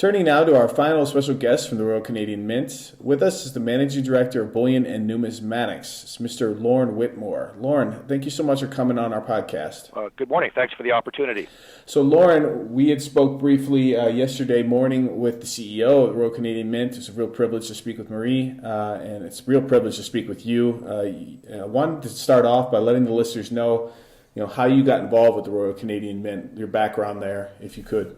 Turning now to our final special guest from the Royal Canadian Mint. With us is the Managing Director of Bullion and Numismatics, it's Mr. Lorne Whitmore. Lorne, thank you so much for coming on our podcast. Good morning. Thanks for the opportunity. So, Lorne, we had spoke briefly yesterday morning with the CEO of the Royal Canadian Mint. It's a real privilege to speak with Marie, and it's a real privilege to speak with you. I wanted to start off by letting the listeners know, how you got involved with the Royal Canadian Mint, your background there, if you could.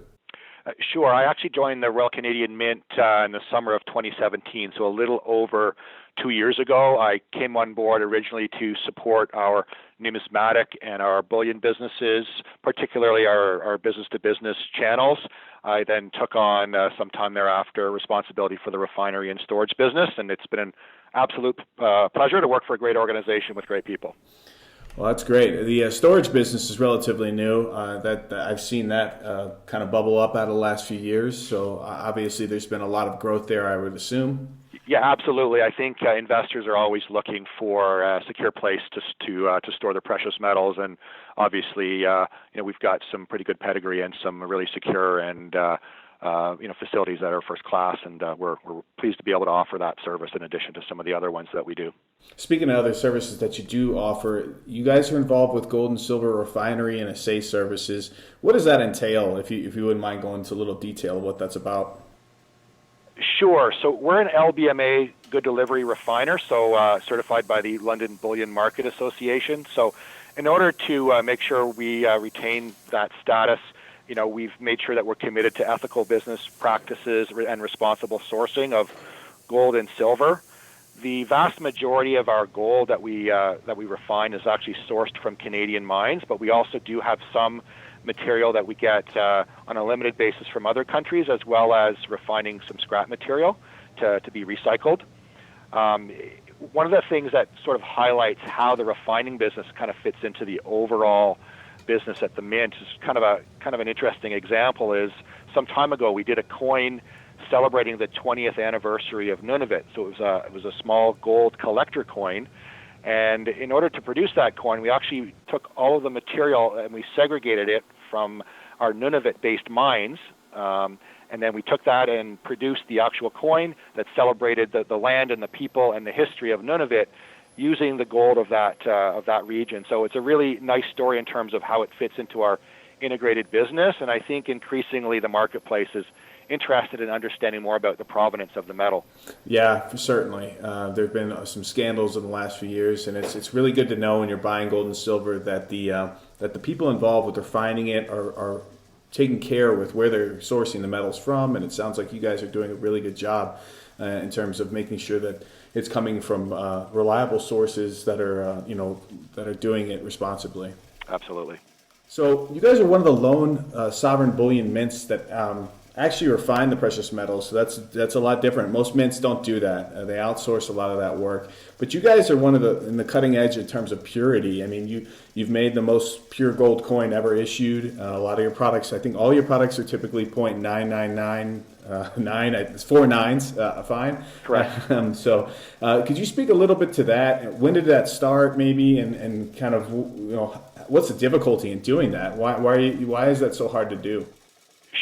Sure. I actually joined the Royal Canadian Mint in the summer of 2017, so a little over 2 years ago. I came on board originally to support our numismatic and our bullion businesses, particularly our business-to-business channels. I then took on sometime thereafter responsibility for the refinery and storage business, and it's been an absolute pleasure to work for a great organization with great people. Well, that's great. The storage business is relatively new. That I've seen that kind of bubble up out of the last few years. So obviously, there's been a lot of growth there, I would assume. Yeah, absolutely. I think investors are always looking for a secure place to store their precious metals, and obviously, we've got some pretty good pedigree and some really secure and facilities that are first class, and we're pleased to be able to offer that service in addition to some of the other ones that we do. Speaking of other services that you do offer, you guys are involved with gold and silver refinery and assay services. What does that entail, if you wouldn't mind going into a little detail of what that's about? Sure. So we're an LBMA good delivery refiner, so certified by the London Bullion Market Association. So in order to make sure we retain that status, we've made sure that we're committed to ethical business practices and responsible sourcing of gold and silver. The vast majority of our gold that we refine is actually sourced from Canadian mines, but we also do have some material that we get on a limited basis from other countries, as well as refining some scrap material to be recycled. One of the things that sort of highlights how the refining business kind of fits into the overall business at the Mint is kind of an interesting example. Is some time ago we did a coin celebrating the 20th anniversary of Nunavut. So it was a small gold collector coin, and in order to produce that coin, we actually took all of the material and we segregated it from our Nunavut-based mines, and then we took that and produced the actual coin that celebrated the land and the people and the history of Nunavut, using the gold of that region. So it's a really nice story in terms of how it fits into our integrated business, and I think increasingly the marketplace is interested in understanding more about the provenance of the metal. Yeah, certainly. There have been some scandals in the last few years, and it's really good to know when you're buying gold and silver that the people involved with refining it are taking care with where they're sourcing the metals from, and it sounds like you guys are doing a really good job in terms of making sure that it's coming from reliable sources that are doing it responsibly. Absolutely. So you guys are one of the lone sovereign bullion mints that actually refine the precious metals. So that's a lot different. Most mints don't do that. They outsource a lot of that work. But you guys are one of in the cutting edge in terms of purity. I mean, you've made the most pure gold coin ever issued. A lot of your products, I think all your products are typically 0.9999. It's 4 nines, fine. Correct. So could you speak a little bit to that? When did that start, maybe, and kind of what's the difficulty in doing that? Why is that so hard to do?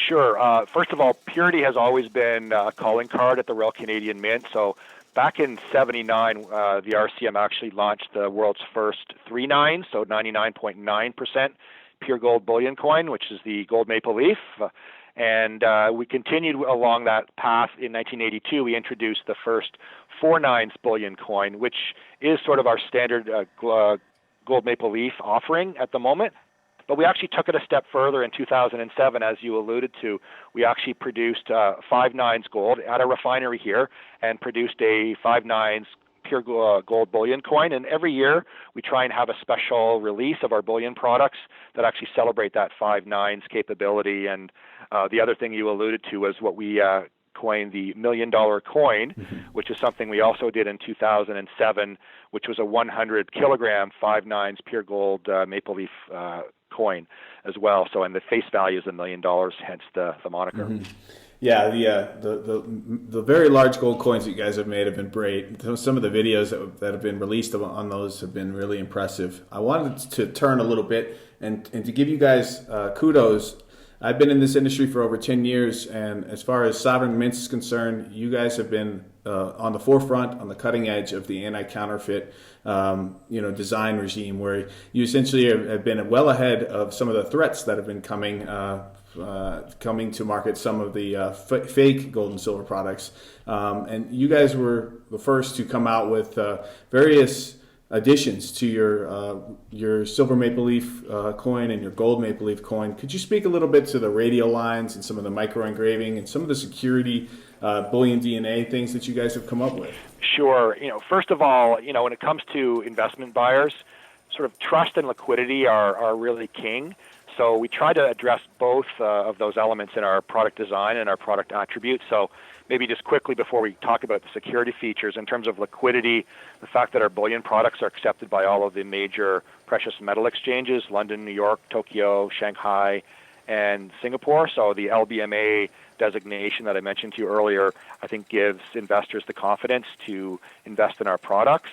Sure. First of all, purity has always been a calling card at the Royal Canadian Mint. So back in '79, the RCM actually launched the world's first 3 nines, so 99.9% pure gold bullion coin, which is the gold maple leaf. And we continued along that path. In 1982, we introduced the first 4 nines bullion coin, which is sort of our standard gold maple leaf offering at the moment. But we actually took it a step further in 2007, as you alluded to. We actually produced 5 nines gold at a refinery here and produced a 5 nines pure gold bullion coin. And every year we try and have a special release of our bullion products that actually celebrate that 5 nines capability. And the other thing you alluded to was what we coined the $1 million coin, which is something we also did in 2007, which was a 100 kilogram 5 nines pure gold maple leaf coin as well. So, and the face value is $1 million, hence the moniker. Mm-hmm. Yeah, the very large gold coins that you guys have made have been great. Some of the videos that have been released on those have been really impressive. I wanted to turn a little bit and to give you guys kudos I've been in this industry for over 10 years, and as far as sovereign mints is concerned, you guys have been on the forefront, on the cutting edge of the anti-counterfeit, design regime, where you essentially have been well ahead of some of the threats that have been coming to market, some of the fake gold and silver products. And you guys were the first to come out with various additions to your silver maple leaf coin and your gold maple leaf coin. Could you speak a little bit to the radial lines and some of the micro engraving and some of the security bullion DNA things that you guys have come up with? Sure. First of all, when it comes to investment buyers, sort of trust and liquidity are really king. So we try to address both of those elements in our product design and our product attributes. So maybe just quickly before we talk about the security features, in terms of liquidity, the fact that our bullion products are accepted by all of the major precious metal exchanges, London, New York, Tokyo, Shanghai, and Singapore. So the LBMA designation that I mentioned to you earlier, I think gives investors the confidence to invest in our products,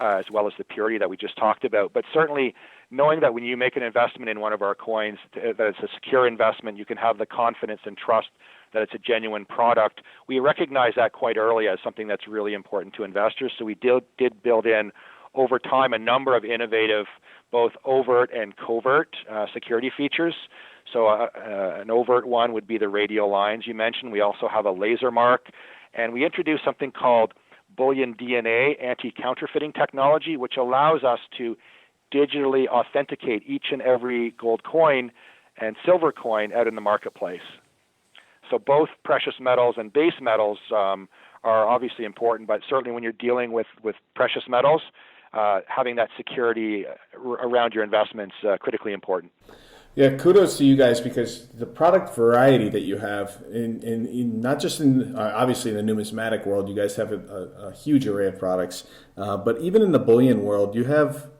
as well as the purity that we just talked about. But certainly, knowing that when you make an investment in one of our coins, that it's a secure investment, you can have the confidence and trust that it's a genuine product. We recognize that quite early as something that's really important to investors. So we did build in, over time, a number of innovative, both overt and covert security features. So an overt one would be the radial lines you mentioned. We also have a laser mark. And we introduced something called Bullion DNA anti-counterfeiting technology, which allows us to digitally authenticate each and every gold coin and silver coin out in the marketplace. So both precious metals and base metals are obviously important, but certainly when you're dealing with precious metals, having that security around your investments critically important. Yeah, kudos to you guys, because the product variety that you have in not just in obviously in the numismatic world, you guys have a huge array of products, but even in the bullion world, you have,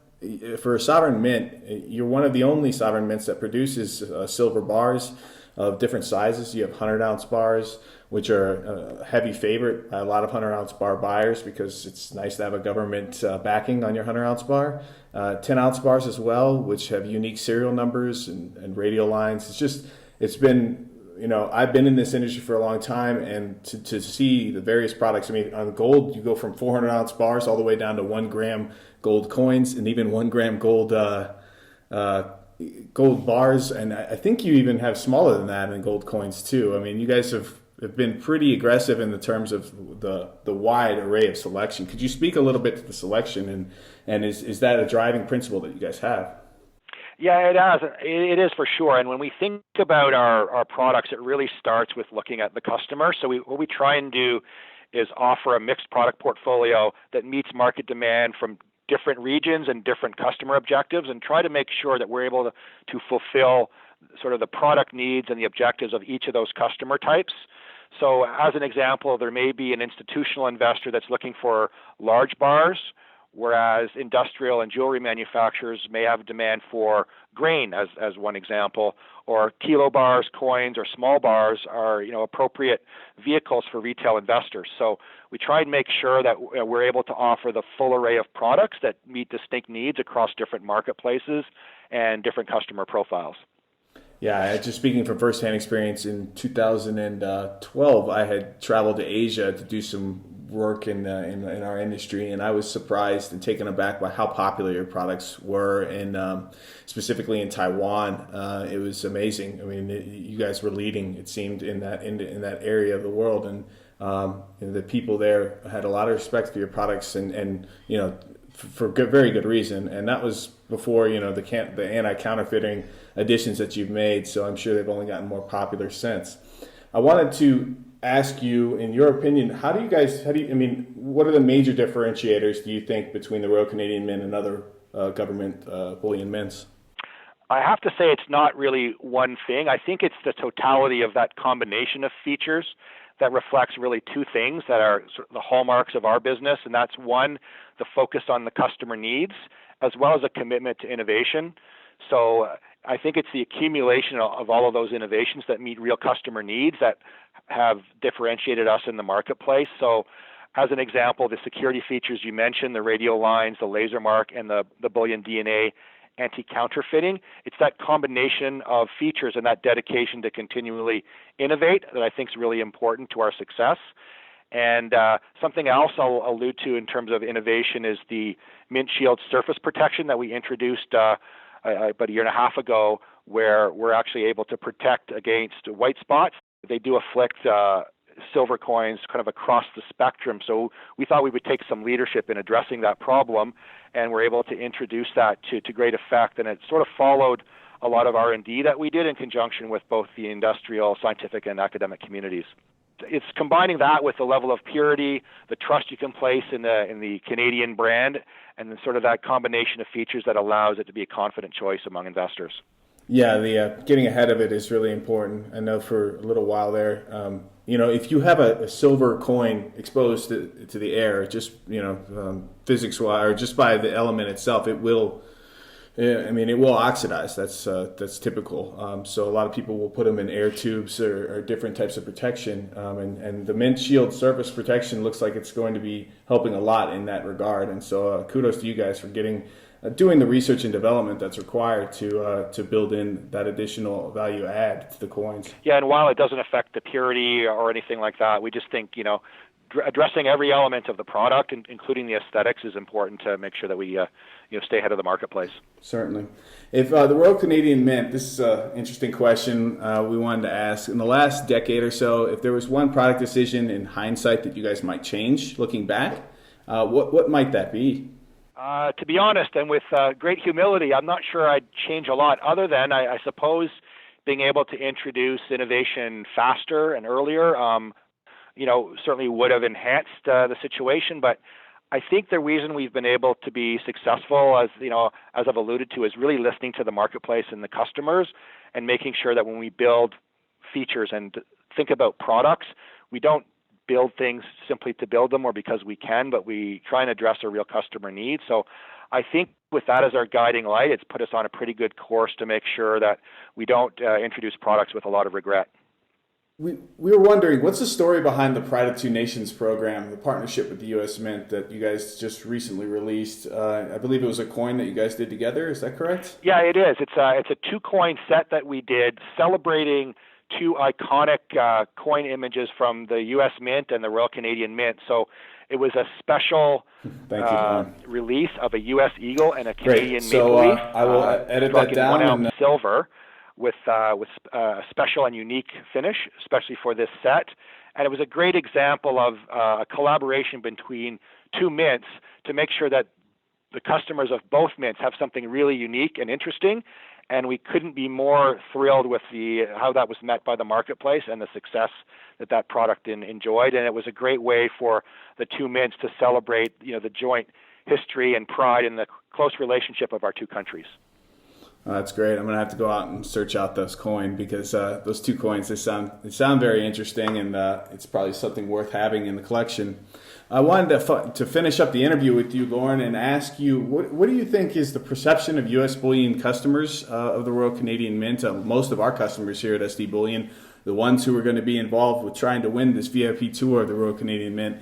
for a sovereign mint, you're one of the only sovereign mints that produces silver bars of different sizes. You have 100-ounce bars, which are a heavy favorite by a lot of 100-ounce bar buyers because it's nice to have a government backing on your 100-ounce bar. 10-ounce bars as well, which have unique serial numbers and radial lines. It's been, I've been in this industry for a long time, and to see the various products. I mean, on gold, you go from 400-ounce bars all the way down to 1 gram gold coins and even 1 gram gold bars, and I think you even have smaller than that in gold coins too. I mean, you guys have been pretty aggressive in the terms of the wide array of selection. Could you speak a little bit to the selection, and is that a driving principle that you guys have? Yeah, it is for sure. And when we think about our products, it really starts with looking at the customer. So what we try and do is offer a mixed product portfolio that meets market demand from different regions and different customer objectives, and try to make sure that we're able to fulfill sort of the product needs and the objectives of each of those customer types. So as an example, there may be an institutional investor that's looking for large bars, whereas industrial and jewelry manufacturers may have demand for grain, as one example, or kilo bars, coins, or small bars are appropriate vehicles for retail investors. So we try and make sure that we're able to offer the full array of products that meet distinct needs across different marketplaces and different customer profiles. Yeah, just speaking from firsthand experience, in 2012, I had traveled to Asia to do some work in our industry, and I was surprised and taken aback by how popular your products were, and specifically in Taiwan. It was amazing. I mean, you guys were leading, it seemed, in that area of the world, and the people there had a lot of respect for your products, and for very good reason. And that was before the anti-counterfeiting additions that you've made. So I'm sure they've only gotten more popular since. I wanted to ask you, in your opinion, what are the major differentiators, do you think, between the Royal Canadian Mint and other government bullion mints? I have to say it's not really one thing. I think it's the totality of that combination of features that reflects really two things that are sort of the hallmarks of our business, and that's one, the focus on the customer needs, as well as a commitment to innovation. So I think it's the accumulation of all of those innovations that meet real customer needs that have differentiated us in the marketplace. So as an example, the security features you mentioned, the radial lines, the laser mark, and the Bullion DNA anti-counterfeiting. It's that combination of features and that dedication to continually innovate that I think is really important to our success. And something else I'll allude to in terms of innovation is the Mint Shield surface protection that we introduced about a year and a half ago, where we're actually able to protect against white spots. They do afflict silver coins kind of across the spectrum. So we thought we would take some leadership in addressing that problem, and we're able to introduce that to great effect. And it sort of followed a lot of R&D that we did in conjunction with both the industrial, scientific, and academic communities. It's combining that with the level of purity, the trust you can place in the Canadian brand, and then sort of that combination of features that allows it to be a confident choice among investors. Yeah, the getting ahead of it is really important. I know for a little while there, if you have a silver coin exposed to the air, just physics-wise, or just by the element itself, it will. It will oxidize. That's typical. So a lot of people will put them in air tubes or different types of protection. And the Mint Shield surface protection looks like it's going to be helping a lot in that regard. And so kudos to you guys for doing the research and development that's required to build in that additional value add to the coins. Yeah, and while it doesn't affect the purity or anything like that, we just think addressing every element of the product, including the aesthetics, is important to make sure that we stay ahead of the marketplace. Certainly. If the Royal Canadian Mint, this is an interesting question we wanted to ask. In the last decade or so, if there was one product decision in hindsight that you guys might change looking back, what might that be? To be honest, and with great humility, I'm not sure I'd change a lot, other than I suppose being able to introduce innovation faster and earlier certainly would have enhanced the situation. But I think the reason we've been able to be successful, as I've alluded to, is really listening to the marketplace and the customers, and making sure that when we build features and think about products, we don't build things simply to build them or because we can, but we try and address a real customer need. So I think with that as our guiding light, it's put us on a pretty good course to make sure that we don't introduce products with a lot of regret. We were wondering, what's the story behind the Pride of Two Nations program, the partnership with the U.S. Mint that you guys just recently released? I believe it was a coin that you guys did together. Is that correct? Yeah, it is. It's a two-coin set that we did celebrating two iconic coin images from the U.S. Mint and the Royal Canadian Mint. So it was a special release of a U.S. eagle and a Canadian maple leaf. I will edit that down. 1 ounce silver with a special and unique finish, especially for this set. And it was a great example of a collaboration between two mints to make sure that the customers of both mints have something really unique and interesting. And we couldn't be more thrilled with how that was met by the marketplace and the success that product enjoyed. And it was a great way for the two mints to celebrate, the joint history and pride in the close relationship of our two countries. That's great. I'm going to have to go out and search out those coins, because those two coins, they sound very interesting, and it's probably something worth having in the collection. I wanted to finish up the interview with you, Lorne, and ask you, what do you think is the perception of U.S. Bullion customers of the Royal Canadian Mint? Most of our customers here at SD Bullion, the ones who are going to be involved with trying to win this VIP tour of the Royal Canadian Mint,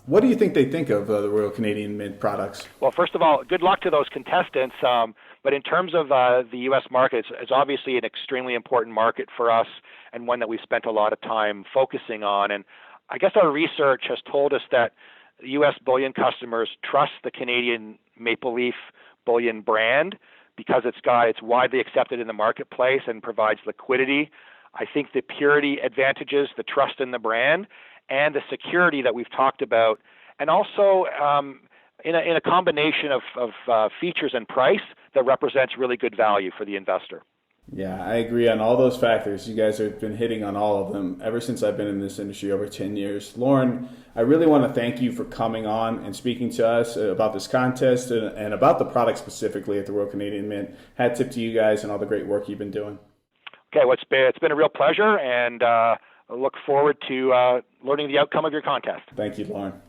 what do you think they think of the Royal Canadian Mint products? Well, first of all, good luck to those contestants. But in terms of the U.S. market, it's obviously an extremely important market for us, and one that we've spent a lot of time focusing on. And I guess our research has told us that U.S. bullion customers trust the Canadian Maple Leaf Bullion brand because it's widely accepted in the marketplace and provides liquidity. I think the purity advantages, the trust in the brand, and the security that we've talked about, and also in a combination of features and price that represents really good value for the investor. Yeah, I agree on all those factors. You guys have been hitting on all of them ever since I've been in this industry over 10 years. Lorne, I really want to thank you for coming on and speaking to us about this contest and about the product specifically at the Royal Canadian Mint. Hat tip to you guys and all the great work you've been doing. Okay, well, it's been a real pleasure, and I look forward to learning the outcome of your contest. Thank you, Lorne.